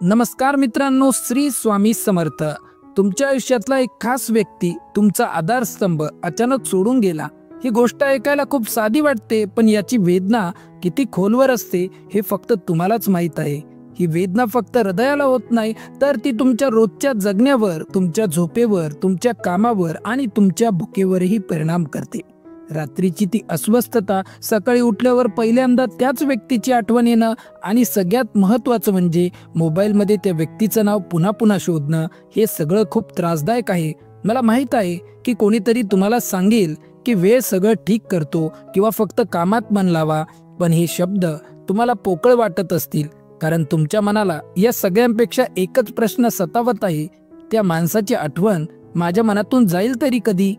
नमस्कार मित्रांनो, श्री स्वामी समर्थ। तुमच्या आयुष्यातला एक खास व्यक्ती, तुमचा आधारस्तंभ अचानक सोडून गेला। ही गोष्ट ऐकायला खूप साधी वाटते, पण याची वेदना किती खोलवर असते हे फक्त तुम्हालाच माहीत आहे। ही वेदना फक्त हृदयाला होत नाही, तर ती तुमच्या रोजच्या जगण्यावर, तुमच्या झोपेवर, तुमच्या कामावर आणि तुमच्या भुकेवरही परिणाम करते। रात्रीची ती अस्वस्थता, सकाळी उठल्यावर पहिल्यांदा त्याच व्यक्तीची आठवण येणं आणि सगळ्यात महत्त्वाचं म्हणजे मोबाईलमध्ये त्या व्यक्तीचं नाव पुन्हा पुन्हा शोधणं, हे सगळं खूप त्रासदायक आहे। मला माहीत आहे की कोणीतरी तुम्हाला सांगेल की वेळ सगळं ठीक करतो किंवा फक्त कामात मन लावा, पण हे शब्द तुम्हाला पोकळ वाटत असतील, कारण तुमच्या मनाला या सगळ्यांपेक्षा एकच प्रश्न सतावत आहे, त्या माणसाची आठवण माझ्या मनातून जाईल तरी कधी?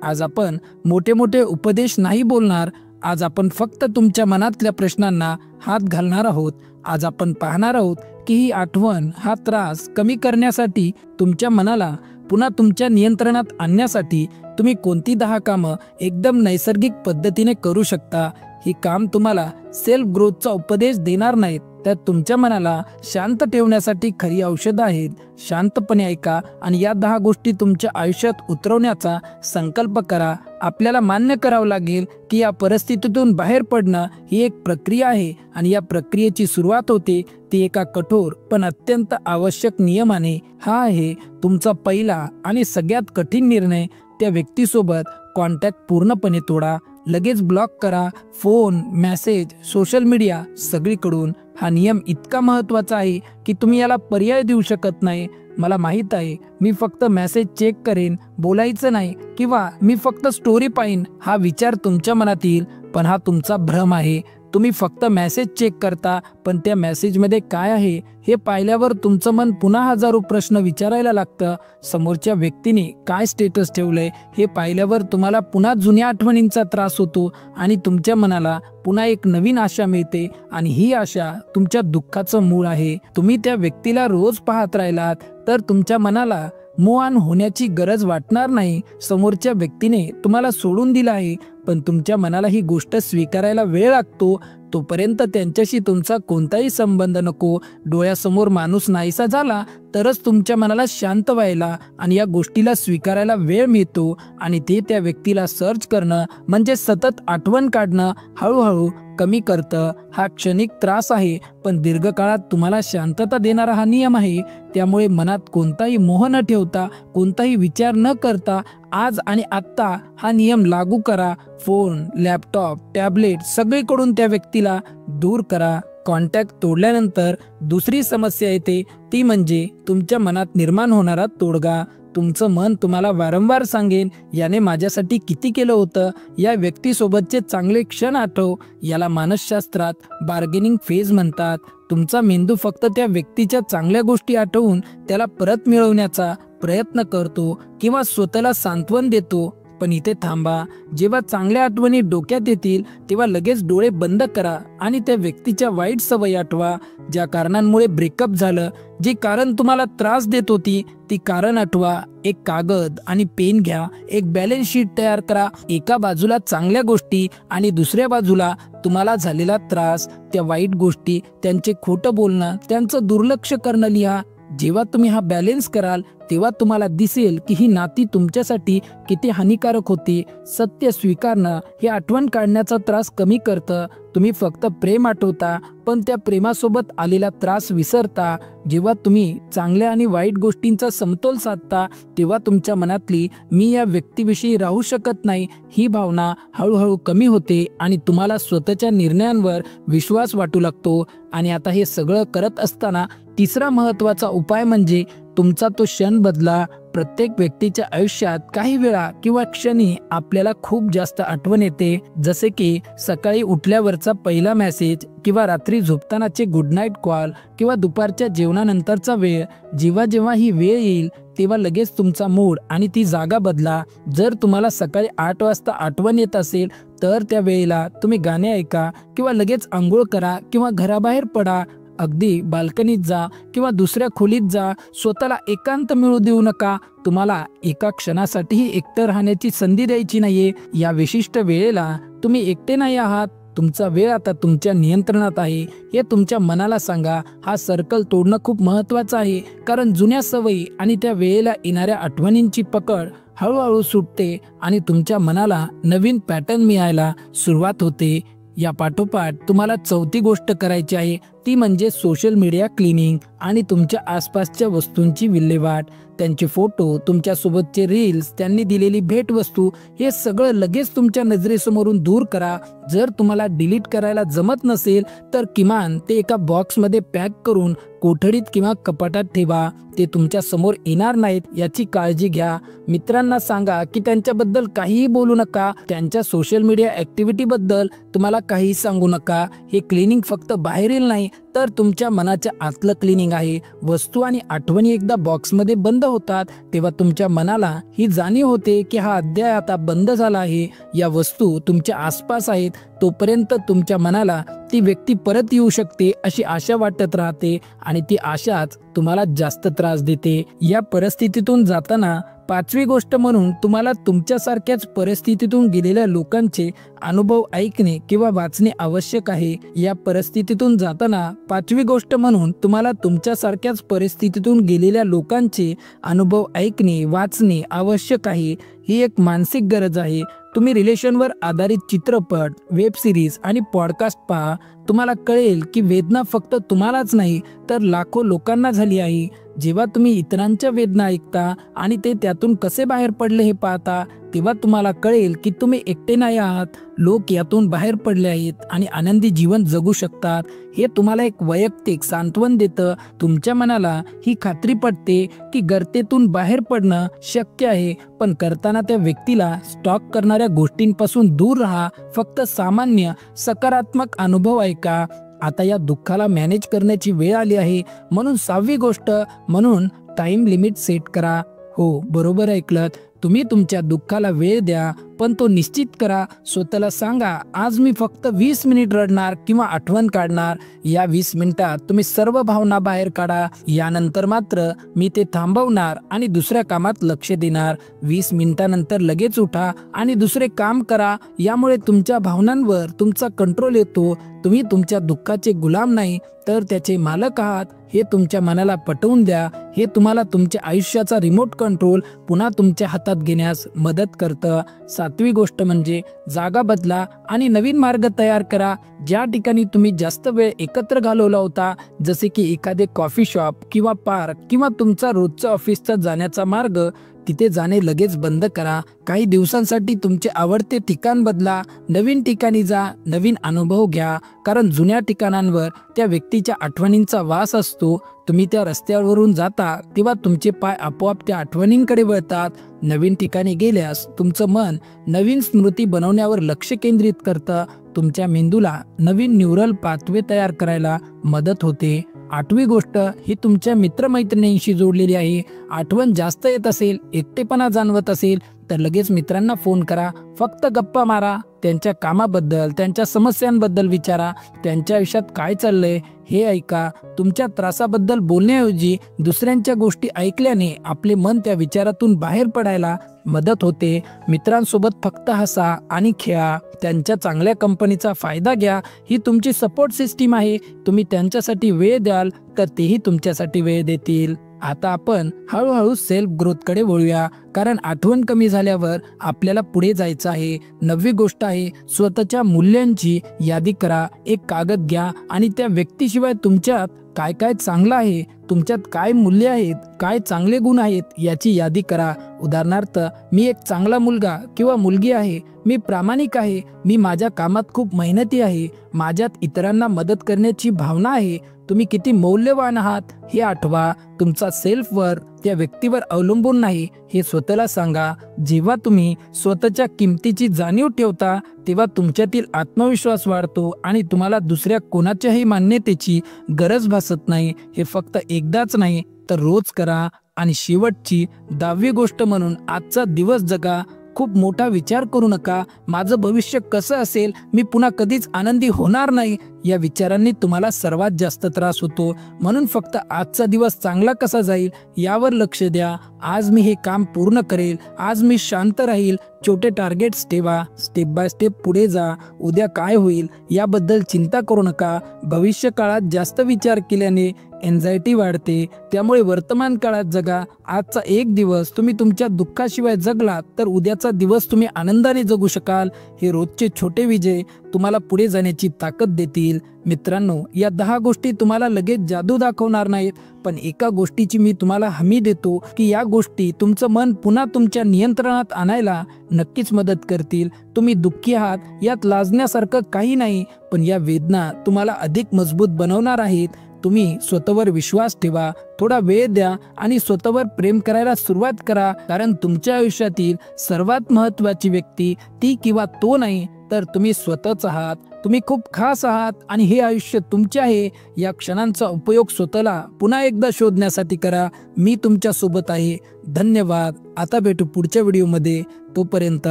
आज आपण मोठे मोठे उपदेश नाही बोलणार, आज आपण फक्त तुमच्या मनातल्या प्रश्नांना हात घालणार आहोत। आज आपण पाहणार आहोत की ही आठवण, हा त्रास कमी करण्यासाठी, तुमच्या मनाला पुन्हा तुमच्या नियंत्रणात आणण्यासाठी तुम्ही कोणती 10 कामं एकदम नैसर्गिक पद्धतीने करू शकता। ही काम तुम्हाला सेल्फ ग्रोथचा उपदेश देणार नाहीत, तर तुमच्या मनाला शांत ठेवण्यासाठी खरी औषधं आहेत। शांतपणे ऐका आणि या 10 गोष्टी तुमच्या आयुष्यात उतरवण्याचा संकल्प करा। आपल्याला मान्य करावं लागेल की या परिस्थितीतून बाहेर पडणं ही एक प्रक्रिया आहे, आणि या प्रक्रियेची सुरुवात होते ती एका कठोर पण अत्यंत आवश्यक नियमाने। हा आहे तुमचा पहिला आणि सगळ्यात कठीण निर्णय। त्या व्यक्तीसोबत कॉन्टॅक्ट पूर्णपणे तोडा, लगेच ब्लॉक करा, फोन, मेसेज, सोशल मीडिया सगळीकडून। हा नियम इतका महत्त्वाचा आहे की तुम्ही याला पर्याय देऊ शकत नाही। मला माहीत आहे, मी फक्त मेसेज चेक करेन, बोलायचं नाही, किंवा मी फक्त स्टोरी पाहीन, हा विचार तुमच्या मनात येईल, पण हा तुमचा भ्रम आहे। तुम्ही फक्त मेसेज चेक करता, पण त्या मेसेजमध्ये काय आहे हे पाहिल्यावर तुमचं मन पुन्हा हजारो प्रश्न विचारायला लागतं। समोरच्या व्यक्तीने काय स्टेटस ठेवलंय हे पाहिल्यावर तुम्हाला पुन्हा जुन्या आठवणींचा त्रास होतो, आणि तुमच्या मनाला पुन्हा एक नवीन आशा मिळते, आणि ही आशा तुमच्या दुःखाचं मूळ आहे। तुम्ही त्या व्यक्तीला रोज पाहत राहिलात तर तुमच्या मनाला मूव्ह ऑन होण्याची गरज वाटणार नाही। समोरच्या व्यक्तीने तुम्हाला सोडून दिलं आहे, पण तुमच्या मनाला ही गोष्ट स्वीकारायला वेळ लागतो। तोपर्यंत त्यांच्याशी तुमचा कोणताही संबंध नको। डोळ्यासमोर माणूस नाहीसा झाला तरच तुमच्या मनाला शांत व्हायला आणि या गोष्टीला स्वीकारायला वेळ मिळतो, आणि ते त्या व्यक्तीला सर्च करणं म्हणजे सतत आठवण काढणं हळूहळू कमी करतं। हा क्षणिक त्रास आहे, पण दीर्घकाळात तुम्हाला शांतता देणारा हा नियम आहे। त्यामुळे मनात कोणताही मोह न ठेवता, कोणताही विचार न करता आज आणि आत्ता हा नियम लागू करा। फोन, लॅपटॉप, टॅबलेट सगळीकडून त्या व्यक्तीला दूर करा। कॉन्टॅक्ट तोडल्यानंतर दुसरी समस्या येते, ती म्हणजे तुमच्या मनात निर्माण होणारा तोडगा। तुमचं मन तुम्हाला वारंवार सांगेन, याने माझ्यासाठी किती केलं होतं, या व्यक्तीसोबतचे चांगले क्षण आठव। याला मानसशास्त्रात बार्गेनिंग फेज म्हणतात। तुमचा मेंदू फक्त त्या व्यक्तीच्या चांगल्या गोष्टी आठवून त्याला परत मिळवण्याचा प्रयत्न करतो किंवा स्वतःला सांत्वन देतो, पण इथे थांबा। जेव्हा चांगल्या आठवणी डोक्यात येतील तेव्हा लगेच डोळे बंद करा आणि त्या व्यक्तीच्या वाईट सवयी आठवा, ज्या कारणांमुळे ब्रेकअप झालं, जी कारण तुम्हाला त्रास देत होती ती कारण आठवा। एक कागद आणि पेन घ्या, एक बॅलन्स शीट तयार करा। एका बाजूला चांगल्या गोष्टी आणि दुसऱ्या बाजूला तुम्हाला झालेला त्रास, त्या वाईट गोष्टी, त्यांचे खोटं बोलणं, त्यांचं दुर्लक्ष करणं लिहा। जेव्हा तुम्ही हा बॅलन्स कराल तेव्हा तुम्हाला दिसेल की ही नाती तुमच्यासाठी किती हानिकारक होती। सत्य स्वीकारणं हे आठवण काढण्याचा त्रास कमी करतं। तुम्ही फक्त प्रेम आठवता, पण त्या प्रेमासोबत आलेला त्रास विसरता। जेव्हा तुम्ही चांगल्या आणि वाईट गोष्टींचा समतोल साधता तेव्हा तुमच्या मनातली मी या व्यक्तीविषयी राहू शकत नाही ही भावना हळूहळू कमी होते, आणि तुम्हाला स्वतःच्या निर्णयांवर विश्वास वाटू लागतो। आणि आता हे सगळं करत असताना तिसरा महत्त्वाचा उपाय म्हणजे तुमचा तो क्षण बदला। प्रत्येक व्यक्तीच्या आयुष्यात काही वेळा किंवा क्षणी आपल्याला खूप जास्त आठवण येते, जसे की सकाळी उठल्यावरचा पहिला मेसेज, किंवा रात्री झोपतानाचे गुड नाईट कॉल, किंवा दुपारच्या जेवणानंतरचा वेळ। जेव्हा जेव्हा ही वेळ येईल तेव्हा लगेच तुमचा मूड आणि ती जागा बदला। जर तुम्हाला सकाळी 8 वाजता आठवण येत असेल तर त्या वेळेला तुम्ही गाणे ऐका, किंवा लगेच आंघोळ करा, किंवा घराबाहेर पडा, अगदी बाल्कनीत जा किंवा दुसऱ्या खोलीत जा। स्वतःला एकांत मिळू देऊ नका। तुम्हाला एका क्षणासाठीही एकटं राहण्याची संधी द्यायची नाहीये। या विशिष्ट वेळेला तुम्ही एकटे नाही आहात, तुमचा वेळ आता तुमच्या नियंत्रणात आहे हे तुमच्या मनाला सांगा. हा सर्कल तोडणं खूप महत्त्वाचं आहे, कारण जुन्या सवयी आणि त्या वेळेला येणाऱ्या आठवणींची पकड हळूहळू सुटते आणि तुमच्या मनाला नवीन पॅटर्न मिळायला सुरुवात होते. या पाठोपाठ तुम्हाला चौथी गोष्ट करायची आहे, ती म्हणजे सोशल मीडिया क्लिनिंग आणि तुमच्या आसपासच्या वस्तूंची विल्हेवाट. त्यांचे फोटो, तुमच्यासोबतचे रील्स, त्यांनी दिलेली भेटवस्तू, हे सगळं लगेच तुमच्या नजरेसमोरून दूर करा. जर तुम्हाला डिलीट करायला जमत नसेल तर किमान ते एका बॉक्समध्ये पॅक करून कोठडीत किंवा कपाटात ठेवा. ते तुमच्या समोर येणार नाहीत याची काळजी घ्या. मित्रांना सांगा की त्यांच्याबद्दल काहीही बोलू नका. त्यांच्या सोशल मीडिया ॲक्टिव्हिटीबद्दल तुम्हाला काहीही सांगू नका. हे क्लिनिंग फक्त बाहेरील नाही तर तुमच्या मनाच्या आतलं क्लिनिंग आहे. वस्तू आणि आठवणी एकदा बॉक्समध्ये बंद होतात तेव्हा तुमच्या मनाला ही जाणीव होते की हा अध्याय आता बंद झाला आहे. या वस्तू तुमच्या आसपास आहेत तोपर्यंत तुमच्या मनाला ती व्यक्ती परत येऊ शकते अशी आशा वाटत राहते आणि ती आशाच तुम्हाला जास्त त्रास देते. या परिस्थितीतून जाताना पाचवी गोष्ट म्हणून तुम्हाला तुमच्यासारख्याच परिस्थितीतून गेलेल्या लोकांचे अनुभव ऐकणे किंवा वाचणे आवश्यक आहे. या परिस्थितीतून जाताना पाचवी गोष्ट म्हणून तुम्हाला तुमच्यासारख्याच परिस्थितीतून गेलेल्या लोकांचे अनुभव ऐकणे, वाचणे आवश्यक आहे. ही एक मानसिक गरज आहे. तुम्ही रिलेशनवर आधारित चित्रपट, वेब सिरीज आणि पॉडकास्ट पहा. तुम्हाला कळेल की वेदना फक्त तुम्हालाच नाही तर लाखो लोकांना झाली आहे. जेव्हा तुम्ही इतरांच्या वेदना ऐकता आणि ते त्यातून कसे बाहेर पडले हे पाहता तेव्हा तुम्हाला कळेल की तुम्ही एकटे नाही आहात. लोक यातून बाहेर पडले आहेत आणि आनंदी जीवन जगू शकतात. हे तुम्हाला एक वैयक्तिक सांत्वन देतं. तुमच्या मनाला ही खात्री पटते की गर्तेतून बाहेर पडणं शक्य आहे, पण करताना त्या व्यक्तीला स्टॉक करणाऱ्या गोष्टींपासून दूर राहा. फक्त सामान्य सकारात्मक अनुभव ऐका. आता या दुःखाला मॅनेज करण्याची वेळ आली आहे. म्हणून सहावी गोष्ट म्हणून टाइम लिमिट सेट करा. हो, बरोबर ऐकलत. तुम्ही तुमच्या दुःखाला वेळ द्या, पण तो निश्चित करा. स्वतःला सांगा, आज मी फक्त 20 मिनिट रडणार किंवा आठवण काढणार. या 20 मिनिटात तुम्ही सर्व भावना बाहेर काढा. यानंतर मात्र मी ते थांबवणार आणि दुसऱ्या कामात लक्ष देणार. 20 मिनिटानंतर लगेच उठा आणि दुसरे काम करा. यामुळे तुमच्या भावनांवर तुमचा कंट्रोल येतो. तुम्ही तुमच्या दुःखाचे गुलाम नाही तर त्याचे मालक आहात हे तुमच्या मनाला पटवून द्या. हे तुम्हाला तुमच्या आयुष्याचा रिमोट कंट्रोल पुन्हा तुमच्या हातात घेण्यास मदत करतं. सातवी गोष्ट म्हणजे जागा बदला आणि नवीन मार्ग तयार करा. ज्या ठिकाणी तुम्ही जास्त वेळ एकत्र घालवला होता, जसे की एखादे कॉफी शॉप किंवा पार्क किंवा तुमचा रोजचा ऑफिसचा जाण्याचा मार्ग, तिथे जाणे लगेच बंद करा. काही दिवसांसाठी तुमचे आवडते ठिकाण बदला. नवीन ठिकाणी जा, नवीन अनुभव घ्या, कारण जुन्या ठिकाणांवर त्या व्यक्तीच्या आठवणींचा वास असतो. तुम्ही त्या रस्त्यावरून जाता तेव्हा तुमचे पाय आपोआप त्या आठवणींकडे वळतात. नवीन ठिकाणी गेल्यास तुमचं मन नवीन स्मृती बनवण्यावर लक्ष केंद्रित करतं. तुमच्या मेंदूला नवीन न्यूरल पाथवे तयार करायला मदत होते. आठवी गोष्ट ही तुमच्या मित्रमैत्रिणींशी जोडलेली आहे. आठवण जास्त येत असेल, एकटेपणा जाणवत असेल तर लगेच मित्रांना फोन करा. फक्त गप्पा मारा. त्यांच्या कामाबद्दल, त्यांच्या समस्यांबद्दल विचारा. त्यांच्या आयुष्यात काय चाललंय हे ऐका. तुमच्या त्रासाबद्दल बोलण्याऐवजी दुसऱ्यांच्या गोष्टी ऐकल्याने आपले मन त्या विचारातून बाहेर पडायला मदत होते. मित्रांसोबत फक्त हसा आणि खेळा. त्यांच्या चांगल्या कंपनीचा फायदा घ्या. ही तुमची सपोर्ट सिस्टीम आहे. तुम्ही त्यांच्यासाठी वेळ द्याल तर तेही तुमच्यासाठी वेळ देतील. आता आपण हळूहळू सेल्फ ग्रोथकडे वळूया, कारण आठवण कमी झाल्यावर आपल्याला पुढे जायचं आहे. नववी गोष्ट आहे, स्वतःच्या मूल्यांची यादी करा. एक कागद घ्या आणि त्या व्यक्तीशिवाय तुमच्यात काय काय चांगलं आहे, तुमच्यात काय मूल्य आहेत, काय चांगले गुण आहेत याची यादी करा. उदाहरणार्थ, मी एक चांगला मुलगा किंवा मुलगी आहे, मी प्रामाणिक आहे, मी माझ्या कामात खूप मेहनती आहे, माझ्यात इतरांना मदत करण्याची भावना आहे. तुम्ही किती मौल्यवान आहात हे आठवा. तुमचा सेल्फ वर्थ त्या व्यक्तीवर अवलंबून नाही हे स्वतःला सांगा. जेव्हा तुम्ही स्वतःच्या किमतीची जाणीव ठेवता तेव्हा तुमच्यातील आत्मविश्वास वाढतो आणि तुम्हाला दुसऱ्या कोणाच्याही मान्यतेची गरज भासत नाही. हे फक्त एकदाच नाही तर रोज करा. आणि शेवटची 10वी गोष्ट म्हणून आजचा दिवस जगा. खूप मोठा विचार करू नका. माझं भविष्य कसं असेल, मी पुन्हा कधीच आनंदी होणार नाही, या विचारांनी तुम्हाला सर्वात जास्त त्रास होतो. म्हणून फक्त आजचा दिवस चांगला कसा जाईल यावर लक्ष द्या. आज मी हे काम पूर्ण करेल, आज मी शांत राहील, छोटे टार्गेट्स ठेवा, स्टेप बाय स्टेप पुढे जा. उद्या काय होईल याबद्दल चिंता करू नका. भविष्य काळात जास्त विचार केल्याने एन्झायटी वाढते, त्यामुळे वर्तमान काळात जगा. आजचा एक दिवस तुम्ही तुमच्या दुःखाशिवाय जगलात तर उद्याचा दिवस तुम्ही आनंदाने जगू शकाल. हे रोजचे छोटे विजय तुम्हाला पुढे जाण्याची ताकद देतील. मित्रांनो, या 10 गोष्टी तुम्हाला लगेच जादू दाखवणार नाहीत, पण एका गोष्टीची मी तुम्हाला हमी देतो की या गोष्टी तुमचं मन पुन्हा तुमच्या नियंत्रणात आणायला नक्कीच मदत करतील. तुम्ही दुःखी आहात यात लाजण्यासारखं काही नाही, पण या वेदना तुम्हाला अधिक मजबूत बनवणार आहेत. तुम्ही स्वतःवर विश्वास ठेवा, थोडा वेळ द्या आणि स्वतःवर प्रेम करायला सुरुवात करा. कारण तुमच्या आयुष्यातील सर्वात महत्त्वाची व्यक्ती ती किंवा तो नाही, तर तुम्ही स्वतःच आहात. तुम्ही खूप खास आहात आणि हे आयुष्य तुमचे आहे. या क्षणांचा उपयोग स्वतःला पुन्हा एकदा शोधण्यासाठी करा. मी तुमच्या सोबत आहे. धन्यवाद. आता भेटू पुढच्या व्हिडिओमध्ये. तोपर्यंत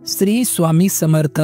श्री स्वामी समर्थ.